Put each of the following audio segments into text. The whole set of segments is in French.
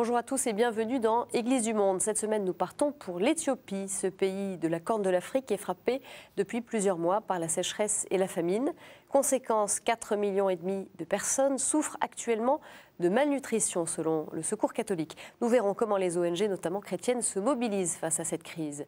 Bonjour à tous et bienvenue dans Église du Monde. Cette semaine, nous partons pour l'Éthiopie. Ce pays de la Corne de l'Afrique est frappé depuis plusieurs mois par la sécheresse et la famine. Conséquence, 4,5 millions de personnes souffrent actuellement de malnutrition selon le Secours catholique. Nous verrons comment les ONG, notamment chrétiennes, se mobilisent face à cette crise.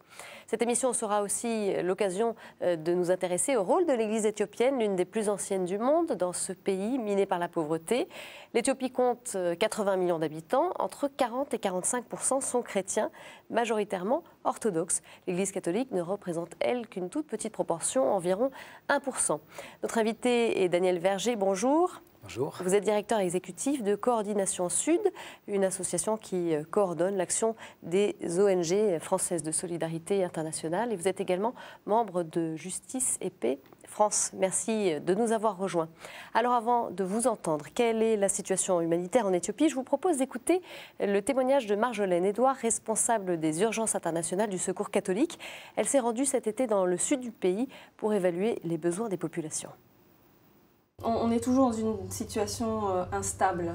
Cette émission sera aussi l'occasion de nous intéresser au rôle de l'Église éthiopienne, l'une des plus anciennes du monde, dans ce pays miné par la pauvreté. L'Éthiopie compte 80 millions d'habitants, entre 40 et 45% sont chrétiens, majoritairement orthodoxes. L'Église catholique ne représente, elle, qu'une toute petite proportion, environ 1%. Notre invité est Daniel Verger, bonjour. Bonjour. Vous êtes directeur exécutif de Coordination Sud, une association qui coordonne l'action des ONG françaises de solidarité internationale. Et vous êtes également membre de Justice et Paix France. Merci de nous avoir rejoints. Alors avant de vous entendre, quelle est la situation humanitaire en Éthiopie? Je vous propose d'écouter le témoignage de Marjolaine Edouard, responsable des urgences internationales du Secours catholique. Elle s'est rendue cet été dans le sud du pays pour évaluer les besoins des populations. On est toujours dans une situation instable.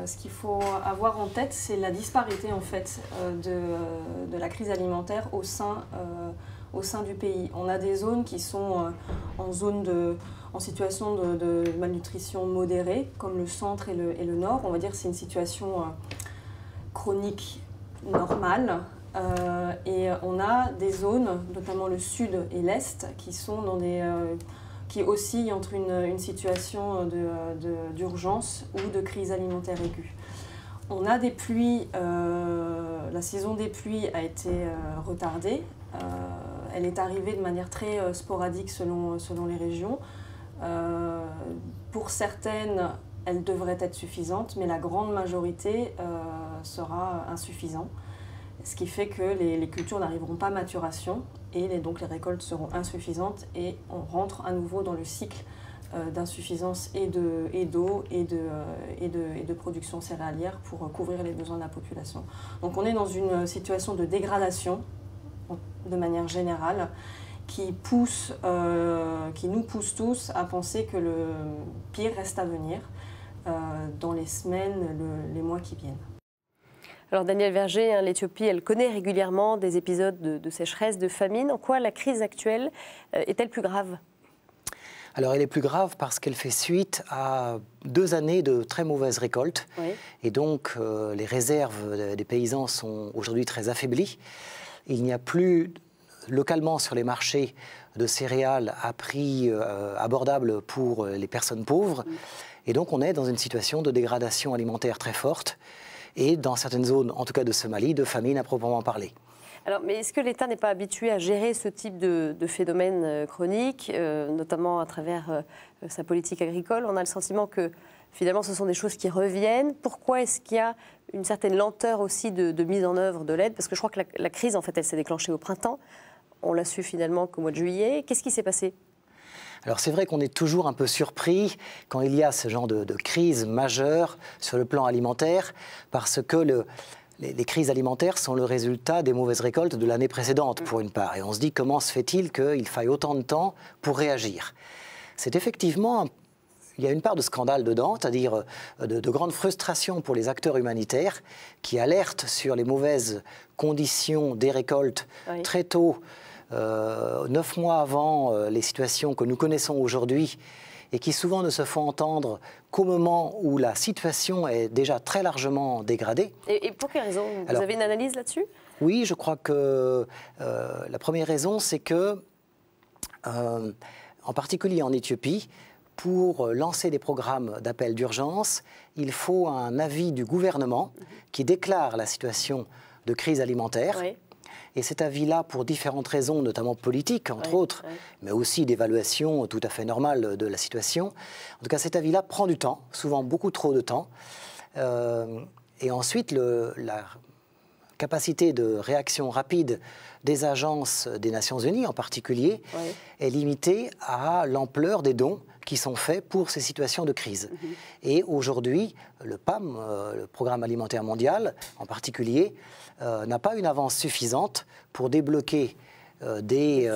Ce qu'il faut avoir en tête, c'est la disparité en fait, de la crise alimentaire au sein du pays. On a des zones qui sont en situation de malnutrition modérée, comme le centre et le nord. On va dire que c'est une situation chronique normale. Et on a des zones, notamment le sud et l'est, qui sont dans qui oscillent entre une situation d'urgence ou de crise alimentaire aiguë. On a des pluies, la saison des pluies a été retardée. Elle est arrivée de manière très sporadique selon les régions. Pour certaines, elle devrait être suffisante, mais la grande majorité sera insuffisante. Ce qui fait que les cultures n'arriveront pas à maturation et donc les récoltes seront insuffisantes et on rentre à nouveau dans le cycle d'insuffisance et d'eau et de production céréalière pour couvrir les besoins de la population. Donc on est dans une situation de dégradation de manière générale qui nous pousse tous à penser que le pire reste à venir dans les semaines, les mois qui viennent. Alors Daniel Verger, l'Éthiopie, elle connaît régulièrement des épisodes de sécheresse, de famine. En quoi la crise actuelle est-elle plus grave? Alors elle est plus grave parce qu'elle fait suite à 2 années de très mauvaises récoltes. Oui. Et donc les réserves des paysans sont aujourd'hui très affaiblies. Il n'y a plus localement sur les marchés de céréales à prix abordable pour les personnes pauvres. Oui. Et donc on est dans une situation de dégradation alimentaire très forte. Et dans certaines zones, en tout cas de Somalie, de famine à proprement parler. Alors, mais est-ce que l'État n'est pas habitué à gérer ce type de phénomène chronique, notamment à travers sa politique agricole? On a le sentiment que finalement ce sont des choses qui reviennent. Pourquoi est-ce qu'il y a une certaine lenteur aussi de mise en œuvre de l'aide? Parce que je crois que la crise, en fait, elle s'est déclenchée au printemps. On l'a su finalement qu'au mois de juillet. Qu'est-ce qui s'est passé? Alors c'est vrai qu'on est toujours un peu surpris quand il y a ce genre de crise majeure sur le plan alimentaire, parce que les crises alimentaires sont le résultat des mauvaises récoltes de l'année précédente, pour une part. Et on se dit, comment se fait-il qu'il faille autant de temps pour réagir? C'est effectivement, il y a une part de scandale dedans, c'est-à-dire de grande frustration pour les acteurs humanitaires qui alertent sur les mauvaises conditions des récoltes très tôt, 9 mois avant les situations que nous connaissons aujourd'hui et qui souvent ne se font entendre qu'au moment où la situation est déjà très largement dégradée. Et pour quelle raison? Vous avez une analyse là-dessus? Oui, je crois que la première raison, c'est que, en particulier en Éthiopie, pour lancer des programmes d'appel d'urgence, il faut un avis du gouvernement qui déclare la situation de crise alimentaire. Oui. Et cet avis-là, pour différentes raisons, notamment politiques, entre autres, mais aussi d'évaluation tout à fait normale de la situation. En tout cas, cet avis-là prend du temps, souvent beaucoup trop de temps. Et ensuite, la capacité de réaction rapide des agences des Nations Unies, en particulier, est limitée à l'ampleur des dons qui sont faits pour ces situations de crise. Et aujourd'hui, le PAM, le Programme alimentaire mondial, en particulier, n'a pas une avance suffisante pour débloquer des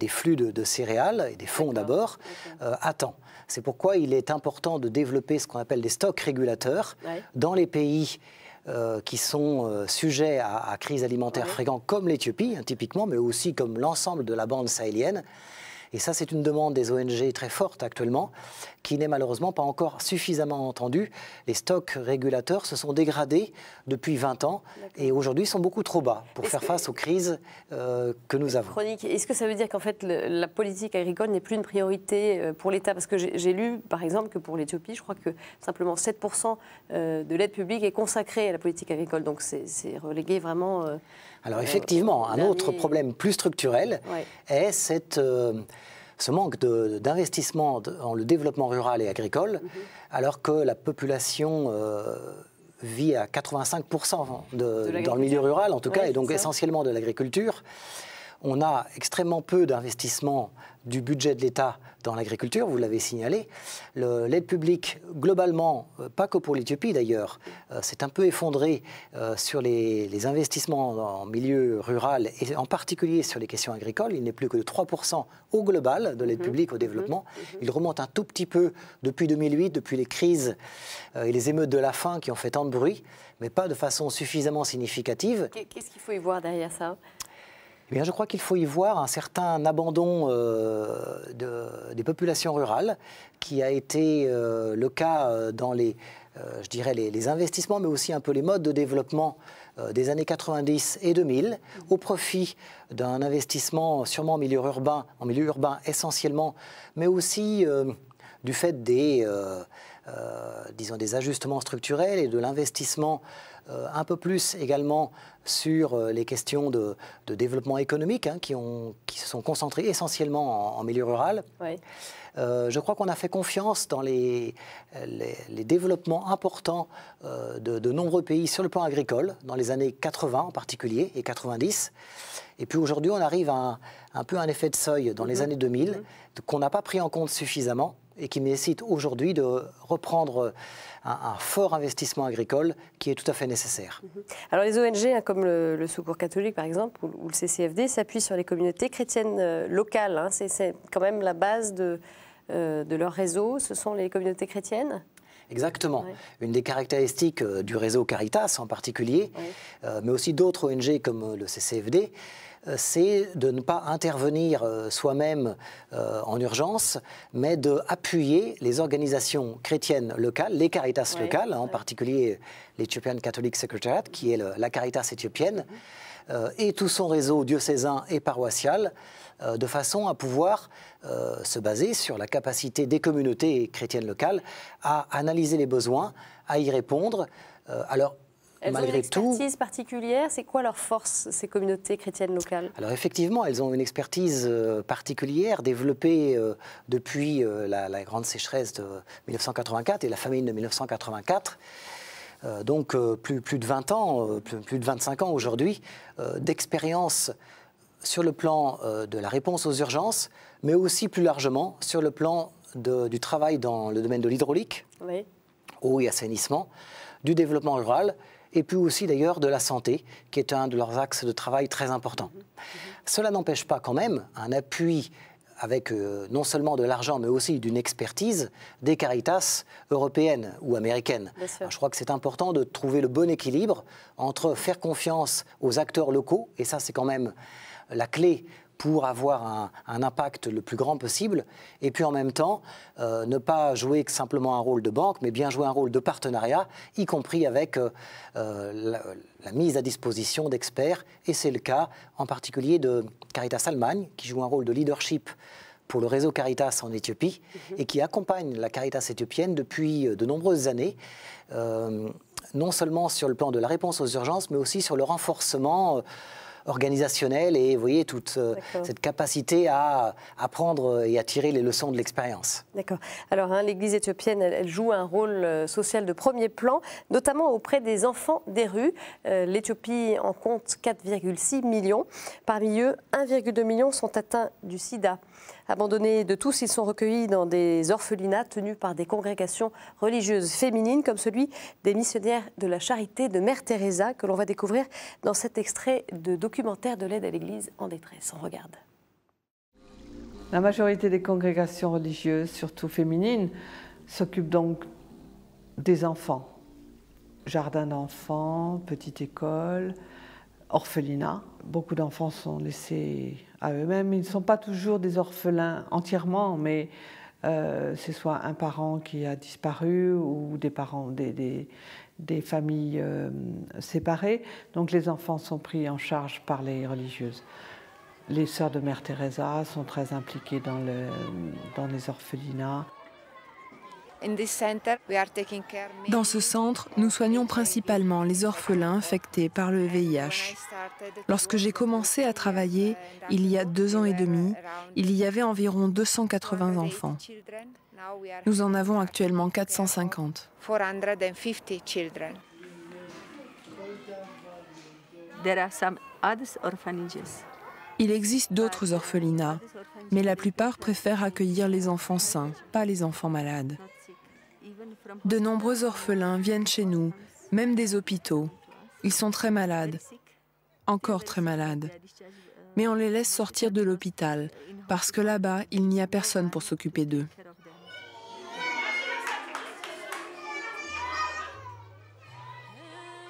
flux de céréales et des fonds d'abord à temps. C'est pourquoi il est important de développer ce qu'on appelle des stocks régulateurs dans les pays qui sont sujets à crise alimentaire fréquente, comme l'Éthiopie, typiquement, mais aussi comme l'ensemble de la bande sahélienne. Et ça, c'est une demande des ONG très forte actuellement, qui n'est malheureusement pas encore suffisamment entendue. Les stocks régulateurs se sont dégradés depuis 20 ans et aujourd'hui sont beaucoup trop bas pour faire face aux crises que nous avons. Est-ce que ça veut dire qu'en fait la politique agricole n'est plus une priorité pour l'État? Parce que j'ai lu par exemple que pour l'Éthiopie, je crois que simplement 7% de l'aide publique est consacrée à la politique agricole. Donc c'est relégué vraiment... Alors effectivement, un autre problème plus structurel est ce manque d'investissement dans le développement rural et agricole, alors que la population vit à 85% dans le milieu rural, en tout cas, et donc essentiellement de l'agriculture. On a extrêmement peu d'investissement du budget de l'État dans l'agriculture, vous l'avez signalé. L'aide publique, globalement, pas que pour l'Éthiopie d'ailleurs, s'est un peu effondrée sur les investissements en milieu rural et en particulier sur les questions agricoles. Il n'est plus que de 3% au global de l'aide publique au développement. Il remonte un tout petit peu depuis 2008, depuis les crises et les émeutes de la faim qui ont fait tant de bruit, mais pas de façon suffisamment significative. Qu'est-ce qu'il faut y voir derrière ça ? Eh bien, je crois qu'il faut y voir un certain abandon des populations rurales qui a été le cas dans je dirais les investissements, mais aussi un peu les modes de développement des années 90 et 2000, au profit d'un investissement sûrement en milieu urbain essentiellement, mais aussi du fait disons des ajustements structurels et de l'investissement un peu plus également sur les questions de développement économique qui se sont concentrées essentiellement en milieu rural. Oui. Je crois qu'on a fait confiance dans les développements importants de nombreux pays sur le plan agricole, dans les années 80 en particulier et 90. Et puis aujourd'hui, on arrive à un peu un effet de seuil dans les années 2000 qu'on n'a pas pris en compte suffisamment et qui nécessite aujourd'hui de reprendre un fort investissement agricole qui est tout à fait nécessaire. Alors les ONG, comme le Secours catholique par exemple, ou le CCFD, s'appuient sur les communautés chrétiennes locales. C'est quand même la base de leur réseau, ce sont les communautés chrétiennes ? Exactement. Oui. Une des caractéristiques du réseau Caritas en particulier, mais aussi d'autres ONG comme le CCFD, c'est de ne pas intervenir soi-même en urgence, mais d'appuyer les organisations chrétiennes locales, les Caritas locales, en particulier l'Ethiopian Catholic Secretariat, qui est la Caritas éthiopienne, et tout son réseau diocésain et paroissial, de façon à pouvoir se baser sur la capacité des communautés chrétiennes locales à analyser les besoins, à y répondre. Alors, elles ont une expertise particulière. C'est quoi leur force, ces communautés chrétiennes locales? Alors effectivement, elles ont une expertise particulière développée depuis la grande sécheresse de 1984 et la famine de 1984. Donc plus de 20 ans, plus de 25 ans aujourd'hui d'expérience sur le plan de la réponse aux urgences, mais aussi plus largement sur le plan du travail dans le domaine de l'hydraulique, eau et assainissement, du développement rural, et puis aussi d'ailleurs de la santé, qui est un de leurs axes de travail très importants. Cela n'empêche pas quand même un appui avec non seulement de l'argent, mais aussi d'une expertise des Caritas européennes ou américaines. Alors, je crois que c'est important de trouver le bon équilibre entre faire confiance aux acteurs locaux, et ça c'est quand même la clé pour avoir un impact le plus grand possible, et puis en même temps, ne pas jouer simplement un rôle de banque, mais bien jouer un rôle de partenariat, y compris avec la mise à disposition d'experts, et c'est le cas en particulier de Caritas Allemagne, qui joue un rôle de leadership pour le réseau Caritas en Éthiopie, et qui accompagne la Caritas éthiopienne depuis de nombreuses années, non seulement sur le plan de la réponse aux urgences, mais aussi sur le renforcement organisationnel et vous voyez toute cette capacité à apprendre et à tirer les leçons de l'expérience. D'accord. Alors l'Église éthiopienne, elle joue un rôle social de premier plan, notamment auprès des enfants des rues. L'Éthiopie en compte 4,6 millions. Parmi eux, 1,2 million sont atteints du sida. Abandonnés de tous, ils sont recueillis dans des orphelinats tenus par des congrégations religieuses féminines, comme celui des missionnaires de la Charité de Mère Teresa, que l'on va découvrir dans cet extrait de documentaire de l'aide à l'Église en détresse. On regarde. La majorité des congrégations religieuses, surtout féminines, s'occupent donc des enfants. Jardin d'enfants, petite école, orphelinat. Beaucoup d'enfants sont laissés à eux-mêmes. Ils ne sont pas toujours des orphelins entièrement, mais c'est soit un parent qui a disparu ou des parents, des familles séparées. Donc les enfants sont pris en charge par les religieuses. Les sœurs de Mère Teresa sont très impliquées dans les orphelinats. Dans ce centre, nous soignons principalement les orphelins infectés par le VIH. Lorsque j'ai commencé à travailler, il y a 2 ans et demi, il y avait environ 280 enfants. Nous en avons actuellement 450. Il existe d'autres orphelinats, mais la plupart préfèrent accueillir les enfants sains, pas les enfants malades. De nombreux orphelins viennent chez nous, même des hôpitaux. Ils sont très malades, encore très malades. Mais on les laisse sortir de l'hôpital, parce que là-bas, il n'y a personne pour s'occuper d'eux.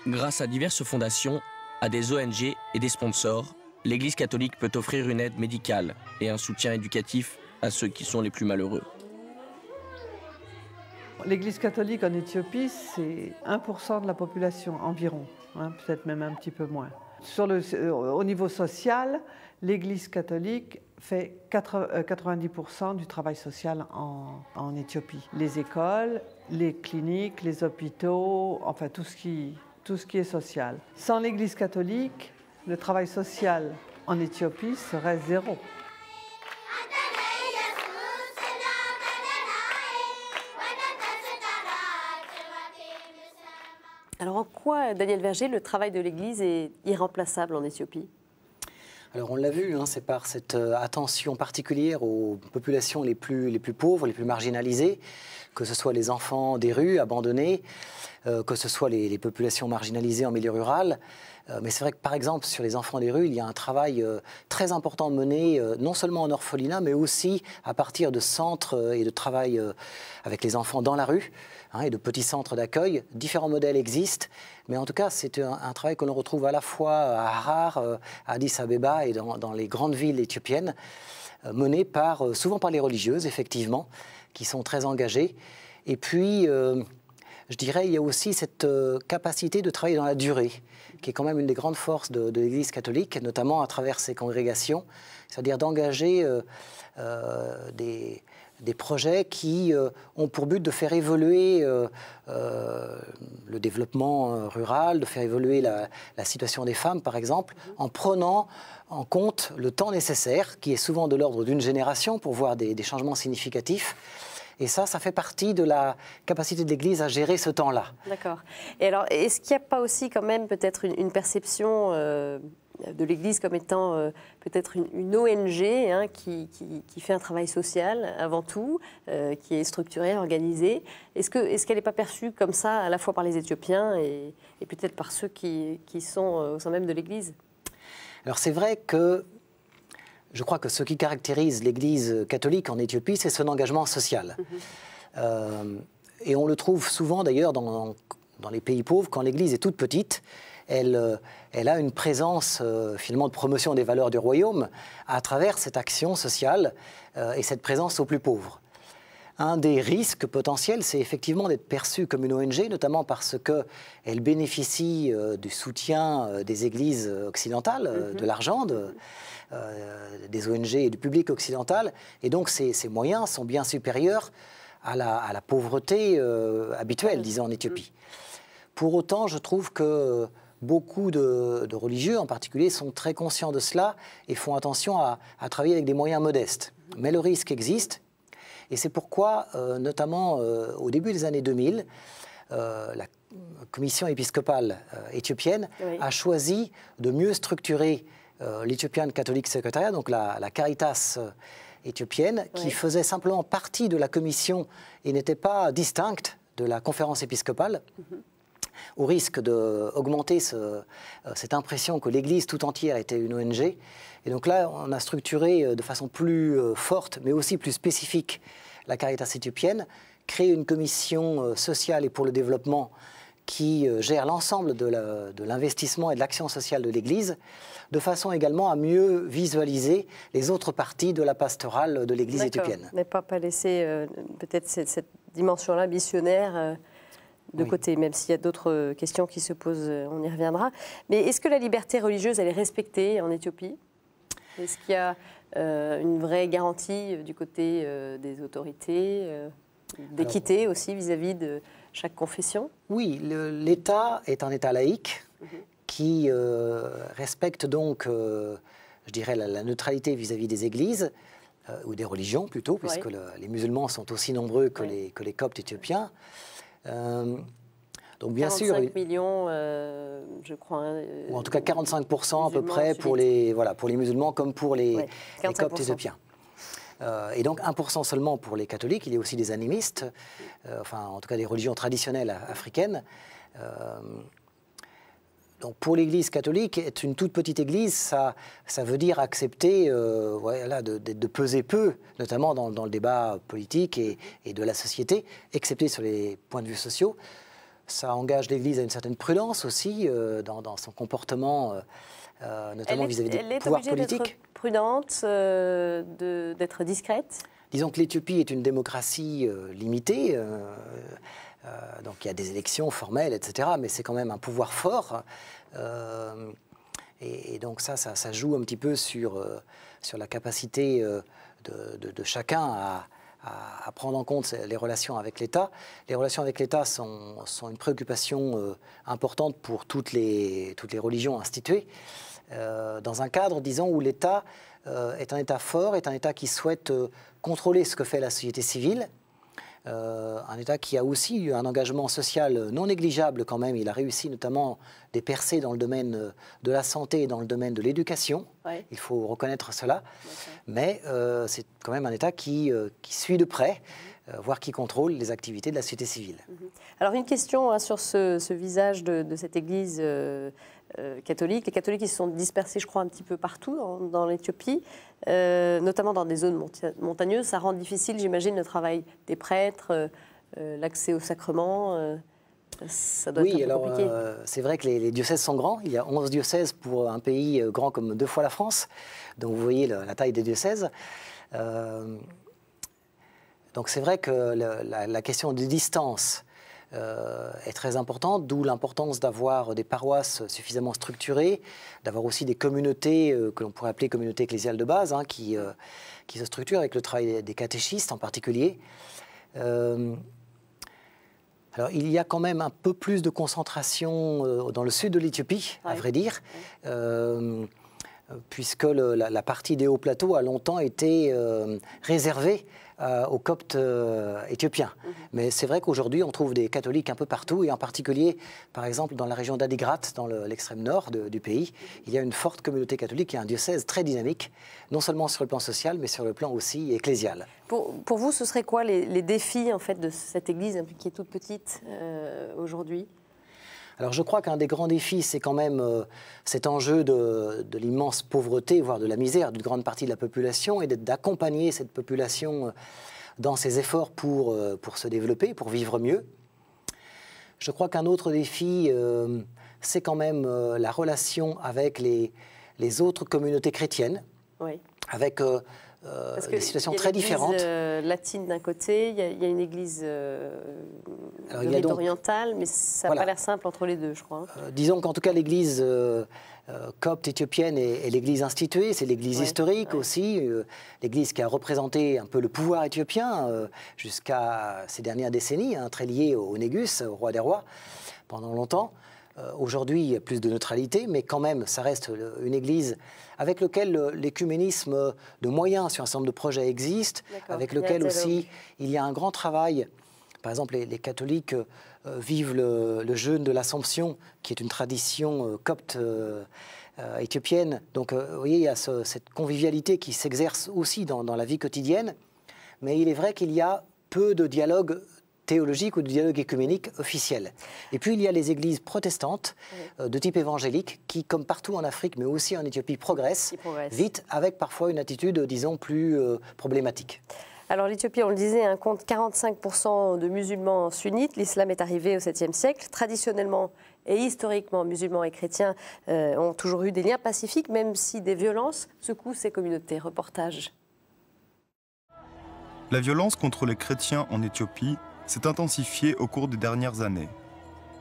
Grâce à diverses fondations, à des ONG et des sponsors, l'Église catholique peut offrir une aide médicale et un soutien éducatif à ceux qui sont les plus malheureux. L'Église catholique en Éthiopie, c'est 1% de la population environ, hein, peut-être même un petit peu moins. Au niveau social, l'Église catholique fait 90% du travail social en Éthiopie. Les écoles, les cliniques, les hôpitaux, enfin tout ce qui est social. Sans l'Église catholique, le travail social en Éthiopie serait zéro. Alors en quoi, Daniel Verger, le travail de l'Église est irremplaçable en Éthiopie? Alors on l'a vu, hein, c'est par cette attention particulière aux populations les plus pauvres, les plus marginalisées, que ce soit les enfants des rues abandonnés, que ce soit les populations marginalisées en milieu rural. Mais c'est vrai que par exemple sur les enfants des rues, il y a un travail très important mené non seulement en orphelinat, mais aussi à partir de centres et de travail avec les enfants dans la rue, hein, et de petits centres d'accueil. Différents modèles existent, mais en tout cas c'est un travail que l'on retrouve à la fois à Harar, à Addis Abeba et dans les grandes villes éthiopiennes, mené souvent par les religieuses, effectivement, qui sont très engagées. Et puis, je dirais, il y a aussi cette capacité de travailler dans la durée, qui est quand même une des grandes forces de l'Église catholique, notamment à travers ses congrégations, c'est-à-dire d'engager des projets qui ont pour but de faire évoluer le développement rural, de faire évoluer la situation des femmes, par exemple, en prenant en compte le temps nécessaire, qui est souvent de l'ordre d'une génération, pour voir des changements significatifs. Et ça fait partie de la capacité de l'Église à gérer ce temps-là. D'accord. Et alors, est-ce qu'il n'y a pas aussi quand même peut-être une perception de l'Église comme étant peut-être une ONG, hein, qui fait un travail social avant tout, qui est structurée, organisée? Est-ce qu'elle n'est pas perçue comme ça à la fois par les Éthiopiens et peut-être par ceux qui sont au sein même de l'Église? Alors c'est vrai que je crois que ce qui caractérise l'Église catholique en Éthiopie, c'est son engagement social. Et on le trouve souvent d'ailleurs dans les pays pauvres, quand l'Église est toute petite, elle a une présence finalement de promotion des valeurs du royaume à travers cette action sociale et cette présence aux plus pauvres. Un des risques potentiels, c'est effectivement d'être perçue comme une ONG, notamment parce qu'elle bénéficie du soutien des églises occidentales, de l'argent, des ONG et du public occidental, et donc ces moyens sont bien supérieurs à la pauvreté habituelle, disons, en Éthiopie. Pour autant, je trouve que beaucoup de religieux, en particulier, sont très conscients de cela et font attention à travailler avec des moyens modestes. Mais le risque existe, et c'est pourquoi, notamment au début des années 2000, la commission épiscopale éthiopienne a choisi de mieux structurer l'Ethiopian Catholic Secretariat, donc la Caritas éthiopienne, qui faisait simplement partie de la commission et n'était pas distincte de la conférence épiscopale, au risque d'augmenter cette impression que l'Église tout entière était une ONG. Et donc là, on a structuré de façon plus forte, mais aussi plus spécifique, la Caritas éthiopienne, créé une commission sociale et pour le développement qui gère l'ensemble de l'investissement et de l'action sociale de l'Église, de façon également à mieux visualiser les autres parties de la pastorale de l'Église éthiopienne. Ne pas laisser peut-être cette dimension-là missionnaire de côté, même s'il y a d'autres questions qui se posent, on y reviendra. Mais est-ce que la liberté religieuse, elle est respectée en Éthiopie? Est-ce qu'il y a une vraie garantie du côté des autorités, d'équité aussi vis-à-vis de chaque confession? Oui, l'État est un État laïque qui respecte donc, je dirais, la neutralité vis-à-vis des églises, ou des religions plutôt, puisque les musulmans sont aussi nombreux que les coptes éthiopiens. Donc bien 45 sûr, millions, je crois. Ou en tout cas 45% à peu près pour les musulmans comme pour les coptes éthiopiens. Et donc 1% seulement pour les catholiques. Il y a aussi des animistes, enfin en tout cas des religions traditionnelles africaines. Donc pour l'Église catholique, être une toute petite Église, ça veut dire accepter de peser peu, notamment dans le débat politique et de la société, excepté sur les points de vue sociaux. Ça engage l'Église à une certaine prudence aussi dans son comportement, notamment vis-à-vis des pouvoirs politiques. Elle est obligée d'être prudente, d'être discrète. Disons que l'Éthiopie est une démocratie limitée, donc il y a des élections formelles, etc., mais c'est quand même un pouvoir fort. Et donc ça joue un petit peu sur la capacité de chacun à prendre en compte les relations avec l'État. Les relations avec l'État sont une préoccupation importante pour toutes les religions instituées, dans un cadre, disons, où l'État est un État fort, est un État qui souhaite contrôler ce que fait la société civile, un État qui a aussi eu un engagement social non négligeable quand même. Il a réussi notamment des percées dans le domaine de la santé et dans le domaine de l'éducation. Ouais. Il faut reconnaître cela. Mais c'est quand même un État qui suit de près, voire qui contrôle les activités de la société civile. Alors une question sur ce visage de cette Église catholique. Les catholiques ils se sont dispersés, je crois, un petit peu partout dans l'Éthiopie, notamment dans des zones montagneuses. Ça rend difficile, j'imagine, le travail des prêtres, l'accès aux sacrements. Ça doit être un peu compliqué. C'est vrai que les diocèses sont grands. Il y a 11 diocèses pour un pays grand comme 2 fois la France. Donc vous voyez la taille des diocèses. Donc c'est vrai que la question de distance est très importante, d'où l'importance d'avoir des paroisses suffisamment structurées, d'avoir aussi des communautés que l'on pourrait appeler communautés ecclésiales de base, qui se structurent avec le travail des catéchistes en particulier. Alors il y a quand même un peu plus de concentration dans le sud de l'Éthiopie, à vrai dire, puisque la partie des hauts plateaux a longtemps été réservée aux coptes éthiopiens. Mais c'est vrai qu'aujourd'hui, on trouve des catholiques un peu partout, et en particulier, par exemple, dans la région d'Adigrat, dans l'extrême nord du pays, il y a une forte communauté catholique et un diocèse très dynamique, non seulement sur le plan social, mais sur le plan aussi ecclésial. Pour vous, ce serait quoi les défis en fait, de cette église qui est toute petite aujourd'hui ? Alors je crois qu'un des grands défis, c'est quand même cet enjeu de l'immense pauvreté, voire de la misère d'une grande partie de la population, et d'accompagner cette population dans ses efforts pour se développer, pour vivre mieux. Je crois qu'un autre défi, c'est quand même la relation avec les autres communautés chrétiennes, avec des situations très différentes. Il y a l'église latine d'un côté, il y a une église de rite orientale, mais ça n'a pas l'air simple entre les deux, je crois. Disons qu'en tout cas, l'église copte éthiopienne est l'église instituée, c'est l'église historique aussi, l'église qui a représenté un peu le pouvoir éthiopien jusqu'à ces dernières décennies, très liée au Négus, au roi des rois, pendant longtemps. Aujourd'hui, il y a plus de neutralité, mais quand même, ça reste une église avec laquelle l'écuménisme de moyens sur un certain nombre de projets existe, avec lequel aussi il y a un grand travail. Par exemple, les catholiques vivent le jeûne de l'Assomption, qui est une tradition copte éthiopienne. Donc, vous voyez, il y a cette convivialité qui s'exerce aussi dans la vie quotidienne. Mais il est vrai qu'il y a peu de dialogue théologique ou de dialogue écuménique officiel. Et puis il y a les églises protestantes de type évangélique qui, comme partout en Afrique, mais aussi en Éthiopie, progressent vite, avec parfois une attitude, disons, plus problématique. Alors l'Éthiopie, on le disait, compte 45% de musulmans sunnites. L'islam est arrivé au 7e siècle. Traditionnellement et historiquement, musulmans et chrétiens ont toujours eu des liens pacifiques, même si des violences secouent ces communautés. Reportage. La violence contre les chrétiens en Éthiopie s'est intensifiée au cours des dernières années.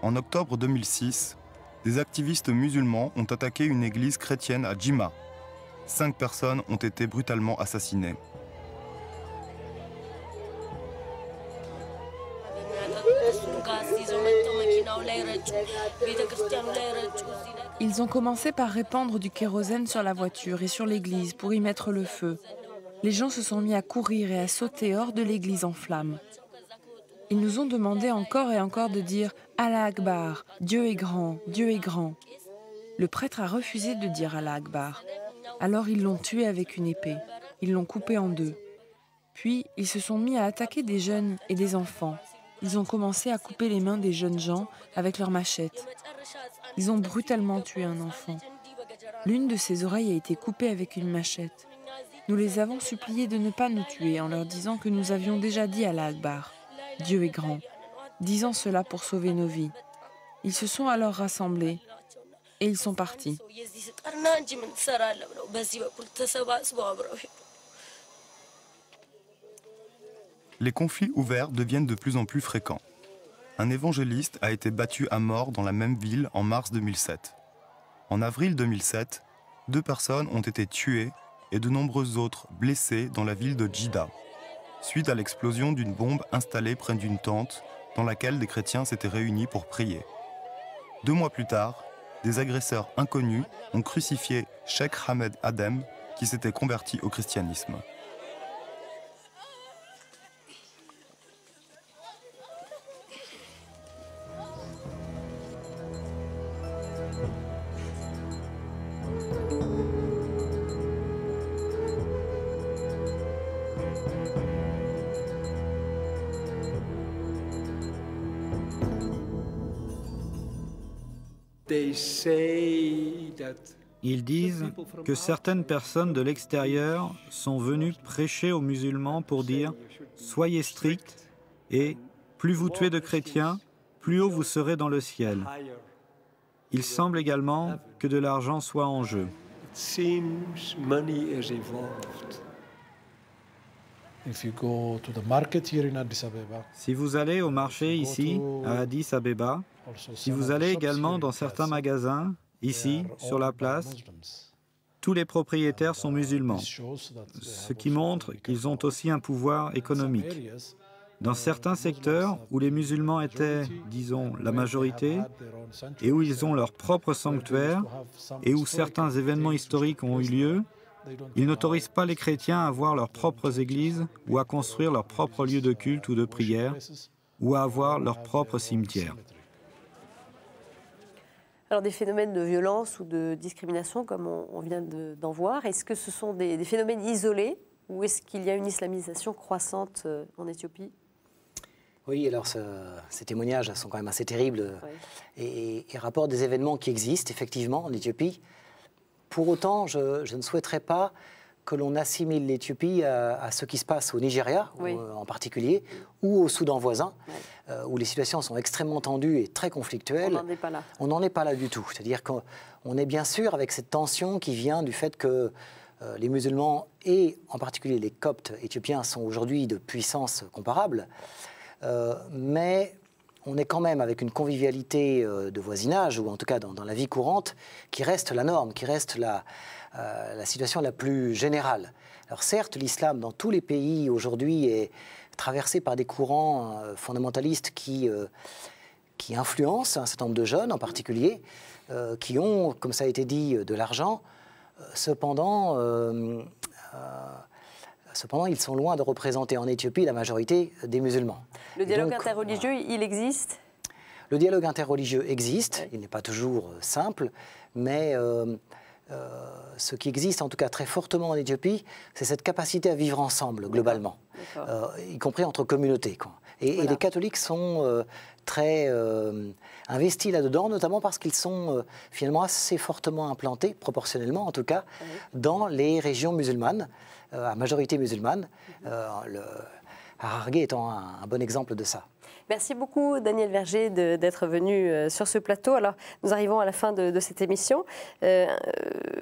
En octobre 2006, des activistes musulmans ont attaqué une église chrétienne à Djima. 5 personnes ont été brutalement assassinées. Ils ont commencé par répandre du kérosène sur la voiture et sur l'église pour y mettre le feu. Les gens se sont mis à courir et à sauter hors de l'église en flammes. Ils nous ont demandé encore et encore de dire « Allah Akbar, Dieu est grand, Dieu est grand ». Le prêtre a refusé de dire « Allah Akbar ». Alors ils l'ont tué avec une épée. Ils l'ont coupé en 2. Puis ils se sont mis à attaquer des jeunes et des enfants. Ils ont commencé à couper les mains des jeunes gens avec leurs machettes. Ils ont brutalement tué un enfant. L'une de ses oreilles a été coupée avec une machette. Nous les avons suppliés de ne pas nous tuer en leur disant que nous avions déjà dit Allah Akbar, Dieu est grand, disant cela pour sauver nos vies. Ils se sont alors rassemblés et ils sont partis. Les conflits ouverts deviennent de plus en plus fréquents. Un évangéliste a été battu à mort dans la même ville en mars 2007. En avril 2007, 2 personnes ont été tuées et de nombreuses autres blessées dans la ville de Djida, suite à l'explosion d'une bombe installée près d'une tente dans laquelle des chrétiens s'étaient réunis pour prier. 2 mois plus tard, des agresseurs inconnus ont crucifié Cheikh Ahmed Adem, qui s'était converti au christianisme. Ils disent que certaines personnes de l'extérieur sont venues prêcher aux musulmans pour dire « Soyez stricts et plus vous tuez de chrétiens, plus haut vous serez dans le ciel ». Il semble également que de l'argent soit en jeu. Si vous allez au marché ici, à Addis Abeba, si vous allez également dans certains magasins, ici, sur la place, tous les propriétaires sont musulmans, ce qui montre qu'ils ont aussi un pouvoir économique. Dans certains secteurs où les musulmans étaient, disons, la majorité, et où ils ont leur propre sanctuaire, et où certains événements historiques ont eu lieu, ils n'autorisent pas les chrétiens à avoir leurs propres églises ou à construire leurs propres lieux de culte ou de prière, ou à avoir leur propre cimetière. Alors des phénomènes de violence ou de discrimination, comme on vient d'en voir, est-ce que ce sont des phénomènes isolés ou est-ce qu'il y a une islamisation croissante en Éthiopie ? Oui, alors ces témoignages sont quand même assez terribles et rapportent des événements qui existent effectivement en Éthiopie. Pour autant, je ne souhaiterais pas que l'on assimile l'Éthiopie à ce qui se passe au Nigeria, en particulier, ou au Soudan voisin, où les situations sont extrêmement tendues et très conflictuelles. On n'en est pas là. On n'en est pas là du tout. C'est-à-dire qu'on est bien sûr avec cette tension qui vient du fait que les musulmans, et en particulier les Coptes éthiopiens, sont aujourd'hui de puissance comparable, mais on est quand même avec une convivialité de voisinage, ou en tout cas dans la vie courante, qui reste la norme, qui reste la situation la plus générale. Alors certes, l'islam dans tous les pays aujourd'hui est traversé par des courants fondamentalistes qui influencent un certain nombre de jeunes en particulier, qui ont, comme ça a été dit, de l'argent. Cependant, ils sont loin de représenter en Éthiopie la majorité des musulmans. Le dialogue interreligieux, il existe ? Le dialogue interreligieux existe, il n'est pas toujours simple, mais ce qui existe en tout cas très fortement en Éthiopie, c'est cette capacité à vivre ensemble globalement, y compris entre communautés, quoi. Et les catholiques sont très investis là-dedans, notamment parce qu'ils sont finalement assez fortement implantés, proportionnellement en tout cas, dans les régions musulmanes. à majorité musulmane, Hararghe étant un bon exemple de ça. Merci beaucoup Daniel Verger d'être venu sur ce plateau. Alors, nous arrivons à la fin de cette émission.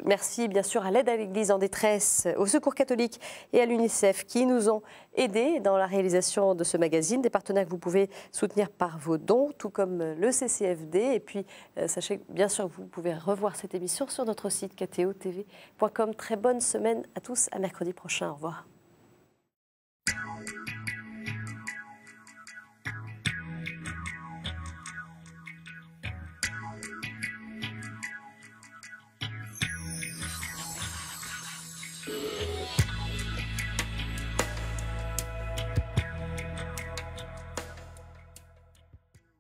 Merci bien sûr à l'aide à l'Église en détresse, au Secours catholique et à l'UNICEF qui nous ont aidés dans la réalisation de ce magazine. Des partenaires que vous pouvez soutenir par vos dons, tout comme le CCFD. Et puis, sachez bien sûr que vous pouvez revoir cette émission sur notre site kto.tv.com. Très bonne semaine à tous, à mercredi prochain. Au revoir.